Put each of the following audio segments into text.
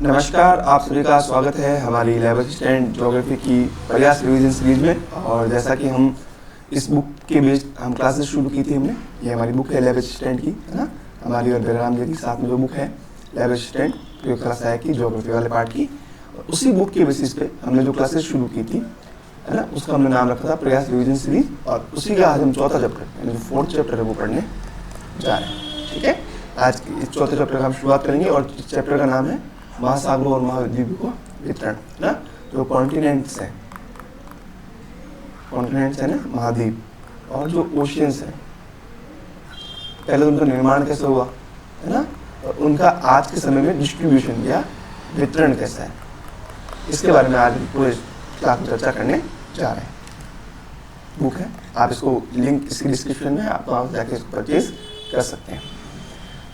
नमस्कार, आप सभी का स्वागत है हमारी लैब असिस्टेंट ज्योग्राफी की प्रयास रिवीजन सीरीज में। और जैसा कि हम इस बुक के बेस्ड हम क्लासेस शुरू की थी हमने, ये हमारी बुक है लैब असिस्टेंट की, है ना। हमारी और बलराम जी की साथ में जो बुक है लैब असिस्टेंट प्रयोगशाला सहायक की ज्योग्राफी वाले पार्ट की, उसी बुक के बेसिस पे हमने जो क्लासेस शुरू की थी, है ना, उसका हमने नाम रखा था प्रयास रिवीजन सीरीज। और उसी का आज हम चौथा चैप्टर यानी जो 4th चैप्टर है वो पढ़ने जा रहे हैं। ठीक है, आज इस चौथे चैप्टर का हम शुरुआत करेंगे और इस चैप्टर का नाम है महासागरों और महाद्वीपों का वितरण, ना। जो कॉन्टिनेंट्स हैं ना, महाद्वीप, और जो ओशियंस हैं, पहले उनका निर्माण कैसे हुआ, है ना, और उनका आज के समय में डिस्ट्रीब्यूशन या वितरण कैसा है, इसके बारे में आज पूरे क्लास में चर्चा करने जा रहे हैं। बुक है, आप इसको लिंक इसकी डिस्क्रिप्शन में, आप वहाँ जाके इसको परचेज कर सकते हैं।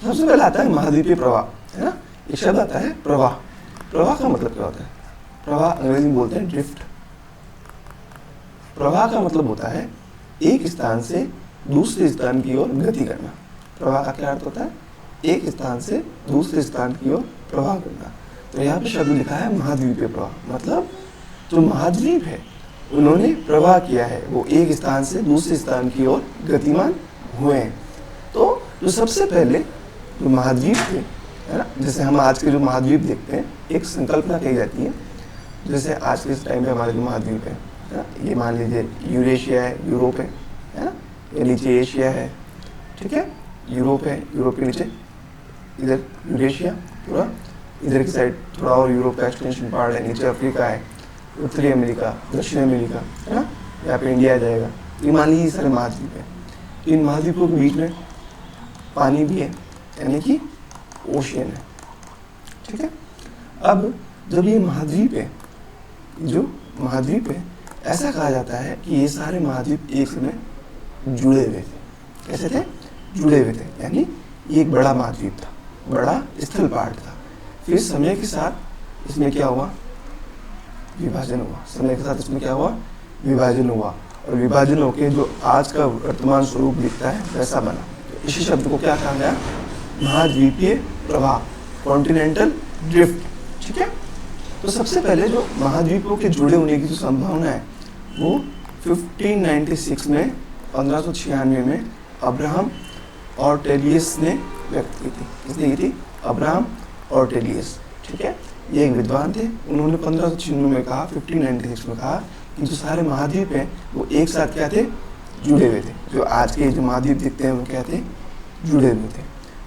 सबसे पहले आता है महाद्वीपीय प्रवाह, है ना। एक शब्द आता है प्रवाह। प्रवाह का मतलब क्या होता है? प्रवाह अंग्रेजी में बोलते हैं ड्रिफ्ट। प्रवाह का मतलब होता है एक स्थान से दूसरे स्थान की ओर गति करना। प्रवाह का क्या अर्थ होता है? एक स्थान से दूसरे स्थान की ओर प्रवाह करना। तो यहाँ पे शब्द लिखा है महाद्वीपीय प्रवाह, मतलब जो महाद्वीप है उन्होंने प्रवाह किया है, वो एक स्थान से दूसरे स्थान की ओर गतिमान हुए हैं। तो जो सबसे पहले जो महाद्वीप थे, है ना, जैसे हम आज के जो महाद्वीप देखते हैं, एक संकल्पना कही जाती है। जैसे आज के इस टाइम पे हमारे जो महाद्वीप है ना, ये मान लीजिए यूरेशिया है, यूरोप है ना, ये नीचे एशिया है, ठीक है, यूरोप है, यूरोप के नीचे इधर यूरेशिया पूरा, इधर की साइड थोड़ा और यूरोप का एक्सटेंशन पार्ट है, नीचे अफ्रीका है, उत्तरी अमेरिका, दक्षिण अमेरिका, है ना, यहाँ पे इंडिया आ जाएगा। ये मान लीजिए सारे महाद्वीप है। इन महाद्वीपों के बीच में पानी भी है, यानी कि ओशियन है, ठीक है। अब जब ये महाद्वीप है, जो महाद्वीप है, ऐसा कहा जाता है कि ये सारे महाद्वीप एक समय जुड़े हुए थे। कैसे थे? जुड़े हुए थे, यानी ये एक बड़ा महाद्वीप था, बड़ा स्थल पहाड़ था। फिर समय के साथ इसमें क्या हुआ? विभाजन हुआ। समय के साथ इसमें क्या हुआ? विभाजन हुआ, और विभाजन होकर जो आज का वर्तमान स्वरूप दिखता है वैसा बना। तो इसी शब्द को क्या कहा गया? महाद्वीपीय प्रवाह, कॉन्टिनेंटल ड्रिफ्ट, ठीक है। तो सबसे पहले जो महाद्वीपों के जुड़े होने की जो संभावना है वो 1596 में 1596 में अब्राहम ऑर्टेलियस ने व्यक्त की थी। किसने की थी? अब्राहम ऑर्टेलियस, ठीक है। ये एक विद्वान थे। उन्होंने 1596 में कहा, 1596 में कहा कि जो सारे महाद्वीप हैं वो एक साथ क्या थे? जुड़े हुए थे। जो आज के जो महाद्वीप दिखते हैं वो क्या थे? जुड़े हुए थे।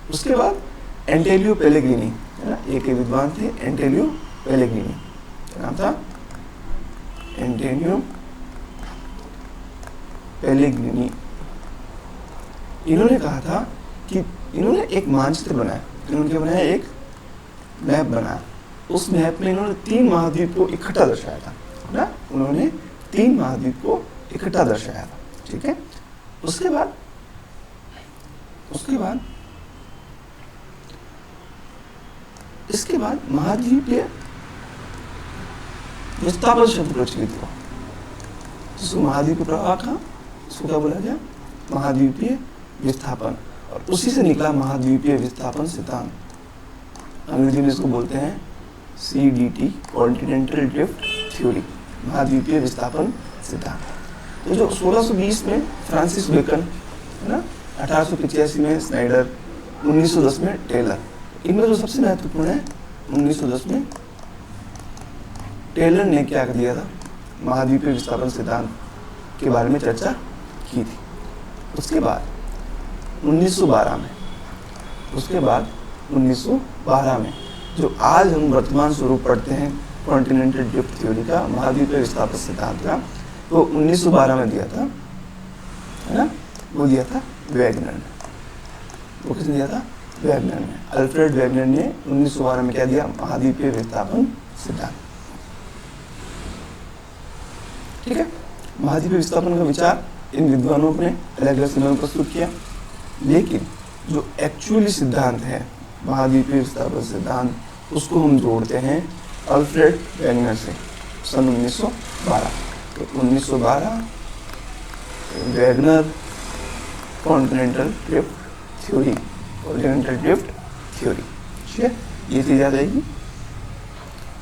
उसके बाद एंटेलियो पेलेग्रिनी, है ना, एक विद्वान थे एंटेलियो पेलेग्रिनी, क्या नाम था? एंटेलियो पेलेग्रिनी। इन्होंने कहा था कि इन्होंने एक मानचित्र बनाया। इन्होंने क्या बनाया? एक मैप बनाया। उस मैप में इन्होंने 3 महाद्वीप को इकट्ठा दर्शाया था, ना। उन्होंने 3 महाद्वीप को इकट्ठा दर्शाया था, ठीक है। उसके बाद इसके बाद महाद्वीपीय विस्थापन शब्द प्रचलित हुआ। जिसको महाद्वीपीय प्रवाह कहा, इसको क्या बोला गया? महाद्वीपीय विस्थापन। और उसी से निकला महाद्वीपीय विस्थापन सिद्धांत। अंग्रेजी में इसको बोलते हैं CDT, कॉन्टिनेंटल ड्रिफ्ट थ्योरी, महाद्वीपीय विस्थापन सिद्धांत। तो जो 1620 में फ्रांसिस बेकन, है ना, 1885 में स्नाइडर, 1910 में टेलर, इनमें जो सबसे महत्वपूर्ण है 1910 में टेलर ने क्या कर दिया था? महाद्वीपीय विस्थापन सिद्धांत के बारे में चर्चा की थी। उसके बाद 1912 में जो आज हम वर्तमान स्वरूप पढ़ते हैं कॉन्टिनेंटल ड्रिफ्ट थ्योरी का, महाद्वीपीय विस्थापन सिद्धांत का, वो 1912 में दिया था, है ना। वो दिया था वैगनर ने। वो किसने दिया था? वैगनर ने। अल्फ्रेड वैगनर ने 1912 में क्या दिया? महाद्वीपीय विस्थापन सिद्धांत, ठीक है। महाद्वीपीय विस्थापन का विचार इन विद्वानों ने अलग अलग समय में प्रस्तुत किया, लेकिन जो एक्चुअली सिद्धांत है महाद्वीपीय विस्थापन सिद्धांत, उसको हम जोड़ते हैं अल्फ्रेड वैगनर से, सन 1912। तो 1912 वैगनर कॉन्टिनेंटल ड्रिफ्ट थ्योरी, ठीक है, ये चीज आ जाएगी।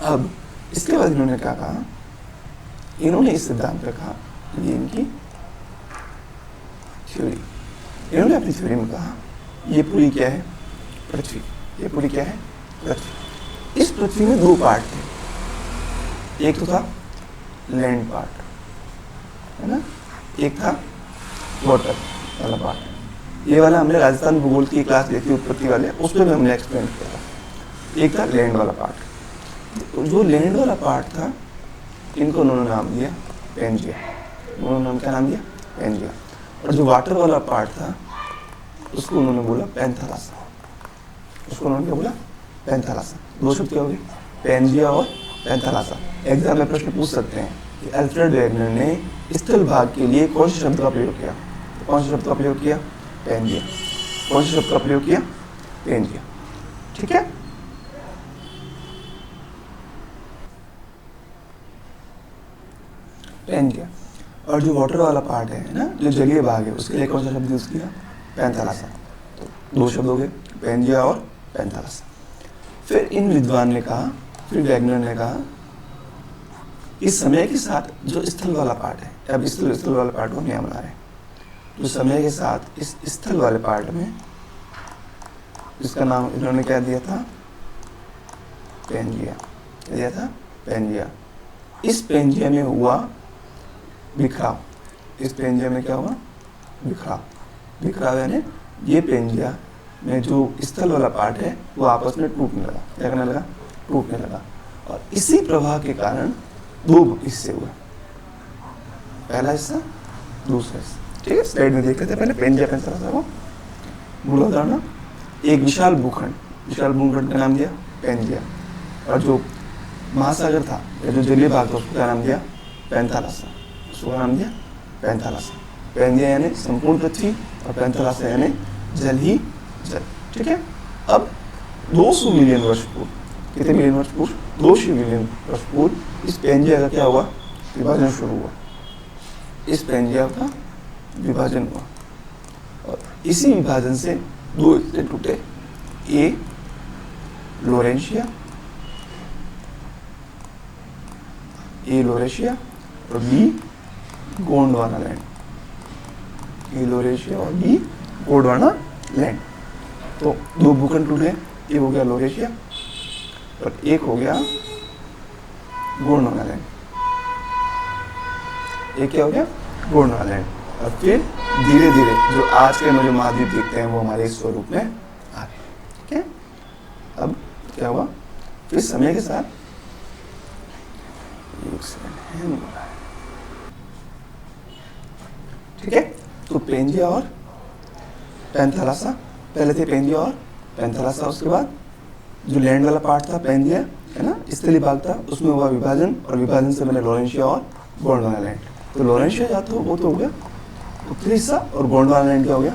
अब इसके बाद इन्होंने क्या कहा, इन्होंने इस सिद्धांत पे कहा, ये इनकी थ्योरी, इन्होंने अपनी थ्योरी में कहा ये पूरी क्या है, पृथ्वी, ये पूरी क्या है, पृथ्वी। इस पृथ्वी में दो पार्ट थे, एक तो था लैंड पार्ट, है ना, एक था वाटर वाला पार्ट। ये वाला हमने राजस्थान भूगोल की क्लास ली थी उत्पत्ति वाले, उसमें भी हमने एक्सप्लेन किया था। एक था लैंड वाला पार्ट, तो जो लैंड वाला पार्ट था इनको उन्होंने नाम दिया पेंजिया, उन्होंने क्या नाम दिया, पेंजिया। और जो वाटर वाला पार्ट था उसको उन्होंने बोला पैंथालासा, उसको उन्होंने क्या बोला, पैंथालासा। दो शब्द क्या हो गए, पेंजिया और पैंथालासा। एग्जाम में प्रश्न पूछ सकते हैं कि अल्फ्रेड वेगनर ने स्थल भाग के लिए कौन से शब्द का प्रयोग किया, तो कौन से शब्द का प्रयोग किया, पेंजिया। कौन से शब्द का प्रयोग किया, पेंजिया। ठीक है, पेंजिया। और जो वाटर वाला पार्ट है ना, जो जलीय भाग है, उसके लिए कौन सा शब्द यूज किया, पैंथालासा। तो दो शब्द हो गए, पेंजिया और पैंथालासा। फिर इन विद्वान ने कहा, फिर वैगनर ने कहा इस समय के साथ जो स्थल वाला पार्ट है, अब स्थल वाला पार्ट को नया बना रहे हैं, तो समय के साथ इस स्थल वाले पार्ट में, जिसका नाम इन्होंने क्या दिया था, पेंजिया दिया था, पेंजिया। इस पेंजिया में हुआ बिखराव, इस पेंजिया में क्या हुआ, बिखराव। बिखराव यानी ये पेंजिया में जो स्थल वाला पार्ट है वो आपस में टूटने लगा, क्या करने लगा, टूटने लगा। और इसी प्रवाह के कारण दो हिस्से हुए, पहला हिस्सा, दूसरा हिस्सा। ठीक है, स्लाइड में देख लेते हैं पहले पेंजिया पैंथालासा को। मूल उदाहरण, एक विशाल भूखंड, विशाल भूखंड का नाम दिया पेंजिया, और जो महासागर था या जो जलीय भाग था उसको क्या नाम दिया, पैंथालासा, उसको नाम दिया पैंथालासा। पेंजिया यानी संपूर्ण पृथ्वी और पैंथालासा यानी जल ही जल। ठीक है, अब 200 मिलियन वर्ष पूर्व, कितने मिलियन वर्ष पूर्व, 200 मिलियन वर्ष पूर्व इस पेंजिया का क्या हुआ, विभाजन शुरू हुआ। इस पेंजिया का विभाजन हुआ और इसी विभाजन से दो हिस्से टूटे, ए लोरेशिया, ए लोरेशिया और बी गोंडवाना लैंड, ए लोरेशिया और बी गोंडवाना लैंड। तो दो भूखंड टूटे, एक हो गया लोरेशिया और एक हो गया गोंडवाना लैंड। एक क्या हो गया, गोंडवाना लैंड। और फिर धीरे धीरे जो आज के जो महाद्वीप दिखते हैं वो हमारे इस स्वरूप में आ गए। ठीक है, अब क्या हुआ, फिर समय के साथ, एक सेकंड, ठीक है, तो पेंजिया और पैंथालासा, पहले थे पेंजिया और पैंथालासा, उसके बाद जो लैंड वाला पार्ट था पेंजिया, है ना, स्थलीय भाग था, उसमें हुआ विभाजन और विभाजन से बने लोरेशिया और गोंडवाना लैंड। तो लोरेशिया जा तो वो तो हो गया उत्तरी हिस्सा और गोंडवाना लैंड क्या हो गया,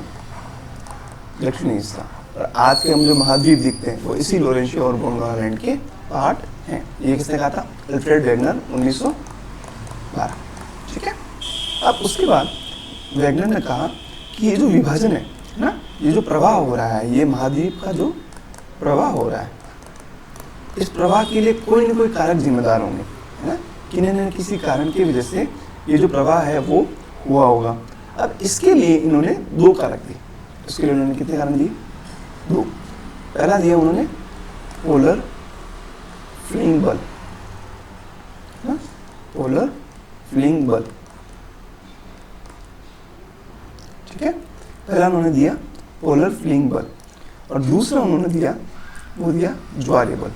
दक्षिणी हिस्सा। और आज के हम जो महाद्वीप दिखते हैं वो इसी लोरेशिया और गोंडवाना लैंड के पार्ट हैं। ये किसने कहा था, अल्फ्रेड वेगनर 1912। ठीक है, अब उसके बाद वेगनर ने कहा कि ये जो विभाजन है ना, ये जो प्रवाह हो रहा है, ये महाद्वीप का जो प्रवाह हो रहा है, इस प्रवाह के लिए कोई ना कोई कारक जिम्मेदार होंगे, है ना, किसी न किसी कारण की वजह से ये जो प्रवाह है वो हुआ होगा। अब इसके लिए इन्होंने दो कारक दिए, इसके लिए उन्होंने कितने कारण दिए, दो। पहला दिया उन्होंने पोलर फ्लिंग बल, पोलर फ्लिंग बल। ठीक है, पहला उन्होंने दिया पोलर फ्लिंग बल और दूसरा उन्होंने दिया, वो दिया ज्वारीय बल।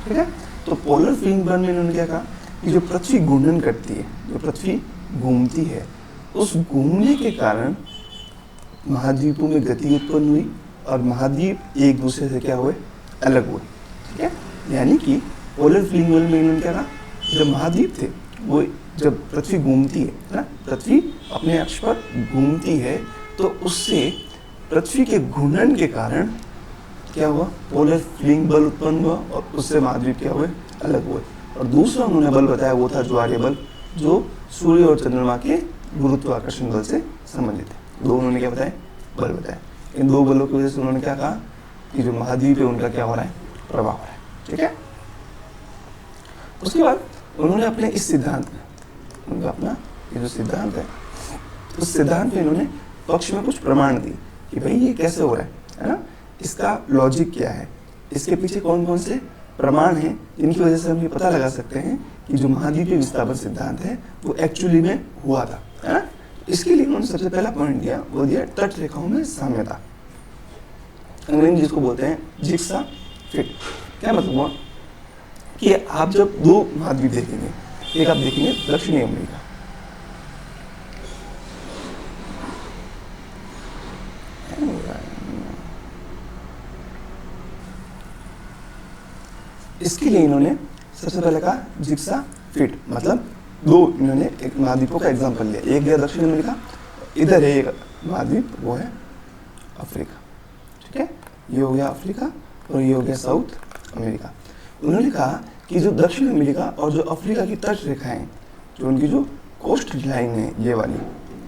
ठीक है, तो पोलर फ्लिंग बल में इन्होंने क्या कहा कि जो पृथ्वी घूर्णन करती है, जो पृथ्वी घूमती है, उस घूमने के कारण महाद्वीपों में गति उत्पन्न हुई और महाद्वीप एक दूसरे से क्या हुए, अलग हुए। ठीक है, यानी कि पोलर फ्लिंग बल में इन्होंने क्या कहा, जब महाद्वीप थे वो जब पृथ्वी घूमती है ना, पृथ्वी अपने अक्ष पर घूमती है, तो उससे पृथ्वी के घूर्णन के कारण क्या हुआ, पोलर फ्लिंग बल उत्पन्न हुआ और उससे महाद्वीप क्या हुए, अलग हुए। और दूसरा उन्होंने बल बताया वो था ज्वारीय बल, जो सूर्य और चंद्रमा के गुरुत्वाकर्षण बल से संबंधित है। दो उन्होंने क्या बताया, बल बताया। इन दो बलों की वजह से उन्होंने क्या कहा कि जो महाद्वीप है उनका क्या हो रहा है, प्रभाव हो रहा है। ठीक है, उसके बाद उन्होंने अपने इस सिद्धांत में, उनका अपना ये जो सिद्धांत है, उस सिद्धांत में इन्होंने पक्ष में कुछ प्रमाण दिए कि भाई ये कैसे हो रहा है ना, इसका लॉजिक क्या है, इसके पीछे कौन कौन से प्रमाण हैं जिनकी वजह से हम ये पता लगा सकते हैं कि जो महाद्वीपीय विस्थापन सिद्धांत है वो एक्चुअली में हुआ था, है ना। इसके लिए उन्होंने सबसे पहला पॉइंट दिया, वो दिया तट रेखाओं में साम्यता, अंग्रेजी जिसको बोलते हैं जिग्सा फिट। क्या मतलब हुआ कि आप जब दो महाद्वीप देखेंगे, एक आप देखेंगे दक्षिणी अमेरिका, इसके लिए इन्होंने सबसे पहले कहा जिग्सा फिट, मतलब दो इन्होंने एक महाद्वीपों का एग्जांपल लिया, एक दिया दक्षिण अमेरिका, इधर है एक महाद्वीप वो है अफ्रीका। ठीक है, ये हो गया अफ्रीका और ये हो गया साउथ अमेरिका। उन्होंने कहा कि जो दक्षिण अमेरिका और जो अफ्रीका की तट रेखाएं, जो उनकी जो कोस्ट लाइन है ये वाली,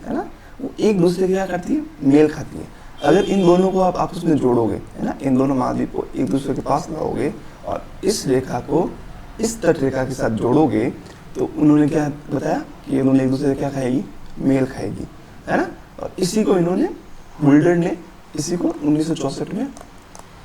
है ना, वो एक दूसरे के क्या करती है, मेल खाती है। अगर इन दोनों को आप आपस में जोड़ोगे, है ना, इन दोनों महाद्वीप को एक दूसरे के पास लाओगे और इस रेखा को इस तट रेखा के साथ जोड़ोगे, तो उन्होंने क्या बताया कि ये दोनों एक दूसरे से क्या खाएगी, मेल खाएगी, है ना। और इसी को इन्होंने बुल्डर ने, इसी को 1964 में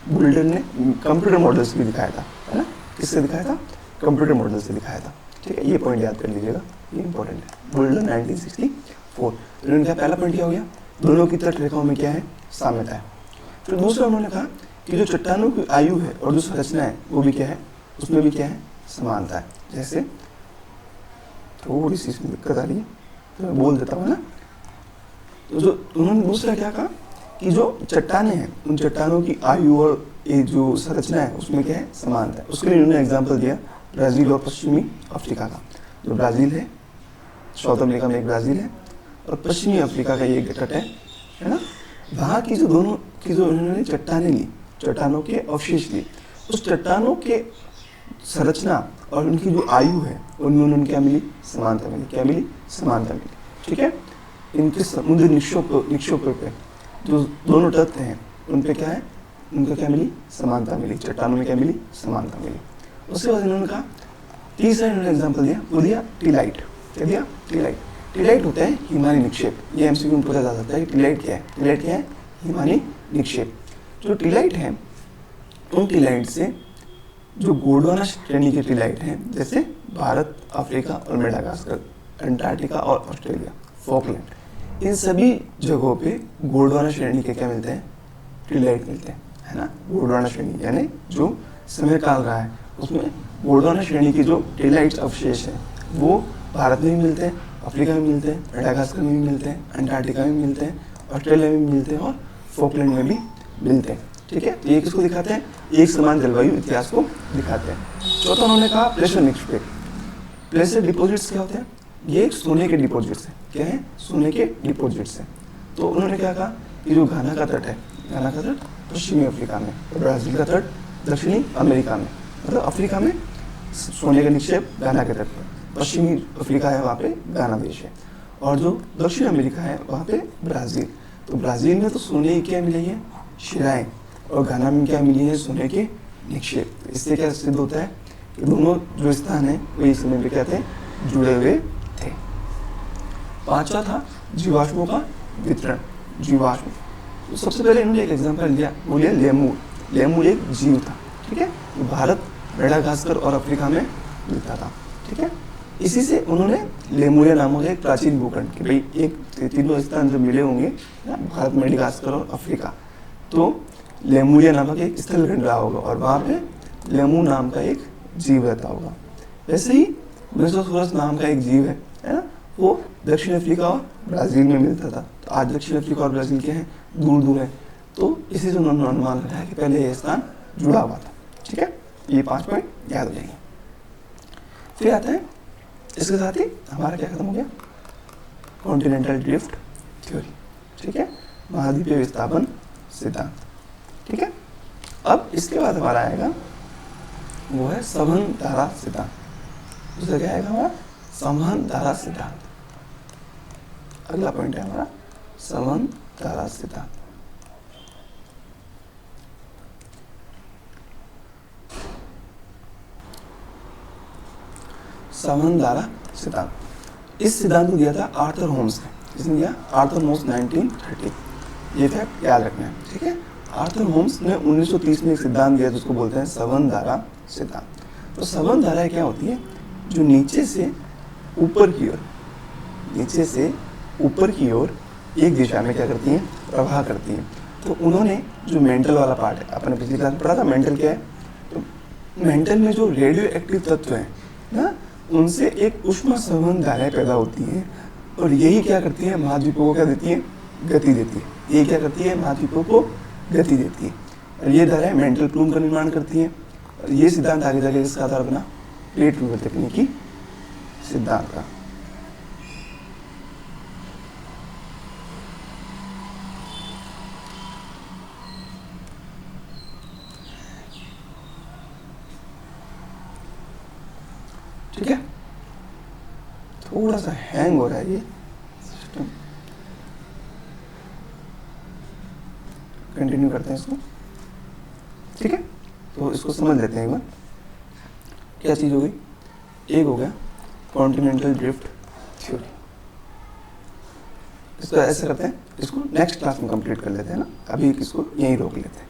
बुल्डर ने कंप्यूटर मॉडल से भी दिखाया था, है ना। किससे दिखाया था, कंप्यूटर मॉडल से दिखाया था। ठीक है, ये पॉइंट याद कर लीजिएगा, ये इंपॉर्टेंट है। बुल्डर 1964। इन्होंने क्या पहला पॉइंट क्या हो गया, दोनों की तट रेखाओं में क्या है, साम्यता है। फिर दूसरा उन्होंने कहा कि जो चट्टानों की आयु है और जो संरचना है वो भी क्या है, उसमें भी क्या है, समानता है। जैसे थोड़ी सी इसमें दिक्कत आ रही है तो मैं बोल देता हूँ ना। तो जो उन्होंने दूसरा क्या कहा कि जो चट्टानें हैं उन चट्टानों की आयु और ये जो संरचना है उसमें क्या है, समानता है। उसके लिए उन्होंने एग्जाम्पल दिया ब्राज़ील और पश्चिमी अफ्रीका का। जो ब्राज़ील है, साउथ अमेरिका में एक ब्राज़ील है और पश्चिमी अफ्रीका का ये तट है ना। वहाँ की जो दोनों की जो उन्होंने चट्टानें ली, चट्टानों के अवशेष लिए, उस चट्टानों के संरचना और उनकी जो आयु है उनमें उन्होंने क्या मिली, समानता मिली। क्या मिली, समानता मिली। ठीक है, इनके समुद्री निक्षोभ पे जो दोनों तत्व हैं उन पे क्या है, उनका क्या मिली, समानता मिली। चट्टानों में क्या मिली, समानता मिली। उसके बाद इन्होंने कहा, तीसरा इन्होंने एग्जाम्पल दिया, वो दिया टीलाइट। क्या दिया, टीलाइट। टीलाइट होता है हिमानी निक्षेप। ये एमसीक्यू में पूछा जा सकता है कि टीलाइट क्या है। टीलाइट क्या है, हिमानी निक्षेप। जो टीलाइट है उन टीलाइट से जो गोंडवाना श्रेणी के टीलाइट हैं, जैसे भारत, अफ्रीका और मेडागास्कर, अंटार्कटिका और ऑस्ट्रेलिया, फॉकलैंड, इन सभी जगहों पे गोंडवाना श्रेणी के क्या मिलते हैं, टीलाइट मिलते हैं, है ना। गोंडवाना श्रेणी यानी जो समय काल रहा है उसमें गोंडवाना श्रेणी की जो टीलाइट अवशेष हैं वो भारत में भी मिलते हैं, अफ्रीका में मिलते हैं, मेडागास्कर में भी मिलते हैं, अंटार्कटिका में मिलते हैं, ऑस्ट्रेलिया में भी मिलते हैं और फॉकलैंड में भी मिलते हैं। ठीक है, ये किसको दिखाते हैं, एक समान जलवायु इतिहास को दिखाते हैं। चौथा उन्होंने कहा प्लेसर निक्षेप। प्लेसर डिपॉजिट्स क्या होते हैं, ये सोने के डिपॉजिट्स हैं। क्या है, सोने के डिपॉजिट्स हैं। तो उन्होंने क्या कहा कि जो घाना का तट है, घाना का तट पश्चिमी अफ्रीका में और ब्राज़ील का तट दक्षिणी अमेरिका में, मतलब अफ्रीका में सोने का निक्षेप घाना के तट पर, पश्चिमी अफ्रीका है वहाँ पे घाना देश है, और जो दक्षिण अमेरिका है वहाँ पे ब्राज़ील। तो ब्राज़ील में तो सोने की क्या मिली है, शिराएं, और घाना में क्या मिली है, सोने के निक्षेप। इससे क्या सिद्ध होता है कि दोनों जो स्थान है वो इस समय पे क्या थे, जुड़े हुए थे। पांचवा था जीवाश्मों का वितरण। जीवाश्म, तो सबसे पहले इन्होंने एक एग्जांपल लिया, वो लिया लेमूर। लेमूर एक जीव था, ठीक है, तो भारत, मेडागास्कर और अफ्रीका में मिलता था। ठीक है, इसी से उन्होंने लेमुरिया नामक एक प्राचीन भूखंड कि भाई एक तीनों स्थान जब मिले होंगे भारत, मेडागास्कर और अफ्रीका, तो लेमुरिया नामक एक स्थल खंड रहा होगा और वहाँ पे लेमू नाम का एक जीव रहता होगा। वैसे ही ब्रायोसाउरस नाम का एक जीव है ना, वो दक्षिण अफ्रीका और ब्राज़ील में मिलता था। तो आज दक्षिण अफ्रीका और ब्राज़ील क्या है, दूर दूर है। तो इसी से उन्होंने अनुमान लगाया कि पहले ये स्थान जुड़ा हुआ था। ठीक है, ये 5 पॉइंट याद हो जाएंगे। फिर आता है, इसके साथ ही हमारा क्या खत्म हो गया, कॉन्टिनेंटल ड्रिफ्ट थ्योरी। ठीक है, महाद्वीपीय विस्थापन सिद्धांत। ठीक है, अब इसके बाद हमारा आएगा वो है संवहन धारा सिद्धांत। दूसरा क्या आएगा हमारा, संवहन धारा सिद्धांत। अगला पॉइंट है हमारा संवहन धारा सिद्धांत। संवहनधारा सिद्धांत। इस सिद्धांत को दिया था आर्थर होम्स ने। किसने दिया? Arthur Holmes 1930। ये फैक्ट याद रखना है, ठीक है। आर्थर होम्स ने 1930 में एक सिद्धांत दिया जिसको बोलते हैं संवहनधारा सिद्धांत। तो संवहनधाराएं क्या होती है? जो नीचे से ऊपर की ओर एक दिशा में क्या करती हैं? प्रवाह करती हैं। तो उन्होंने जो मेंटल वाला पार्ट है, अपने पिछली क्लास में पढ़ा था मेंटल क्या है, तो मेंटल में जो रेडियो एक्टिव तत्व हैं ना, उनसे एक ऊष्मा संवहन धाराएं पैदा होती हैं और यही क्या करती है? महाद्वीपों को क्या देती है? गति देती है। ये क्या करती है? महाद्वीपों को गति देती है और ये धाराएं मेंटल प्लूम का निर्माण करती हैं। और ये सिद्धांत आगे जाके किसका आधार बना? प्लेट विवर्तकनिकी सिद्धांत का। ठीक है, थोड़ा सा हैंग हो रहा है ये सिस्टम, कंटिन्यू करते हैं इसको। ठीक है, तो इसको समझ लेते हैं एक बार। क्या चीज हो गई? एक हो गया कॉन्टिनेंटल ड्रिफ्ट थ्योरी। इसको ऐसे करते हैं, इसको नेक्स्ट क्लास में कंप्लीट कर लेते हैं ना, अभी इसको यहीं रोक लेते हैं।